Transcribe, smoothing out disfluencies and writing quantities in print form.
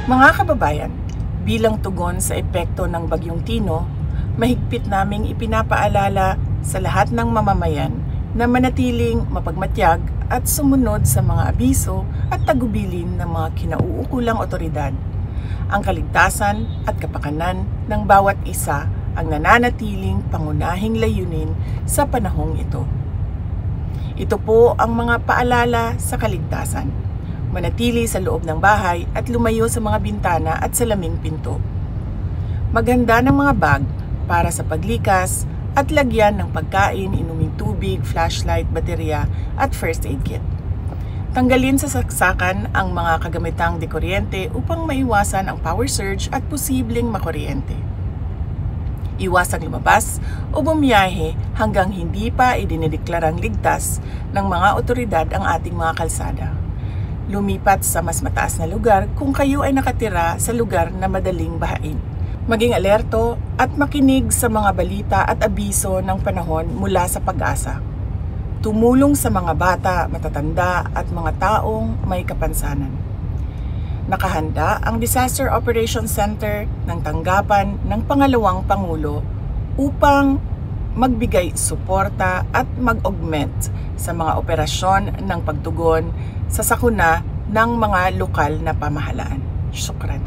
Mga kababayan, bilang tugon sa epekto ng Bagyong Tino, mahigpit naming ipinapaalala sa lahat ng mamamayan na manatiling mapagmatyag at sumunod sa mga abiso at tagubilin ng mga kinauukulang otoridad. Ang kaligtasan at kapakanan ng bawat isa ang nananatiling pangunahing layunin sa panahong ito. Ito po ang mga paalala sa kaligtasan. Manatili sa loob ng bahay at lumayo sa mga bintana at salaming pinto. Maghanda ng mga bag para sa paglikas at lagyan ng pagkain, inuming tubig, flashlight, baterya at first aid kit. Tanggalin sa saksakan ang mga kagamitang dekuryente upang maiwasan ang power surge at posibleng makuryente. Iwasang lumabas o bumiyahe hanggang hindi pa idinideklarang ligtas ng mga otoridad ang ating mga kalsada. Lumipat sa mas mataas na lugar kung kayo ay nakatira sa lugar na madaling bahain. Maging alerto at makinig sa mga balita at abiso ng panahon mula sa Pag-asa. Tumulong sa mga bata, matatanda at mga taong may kapansanan. Nakahanda ang Disaster Operations Center ng tanggapan ng Pangalawang Pangulo upang magbigay suporta at mag-augment sa mga operasyon ng pagtugon sa sakuna ng mga lokal na pamahalaan. Syukran.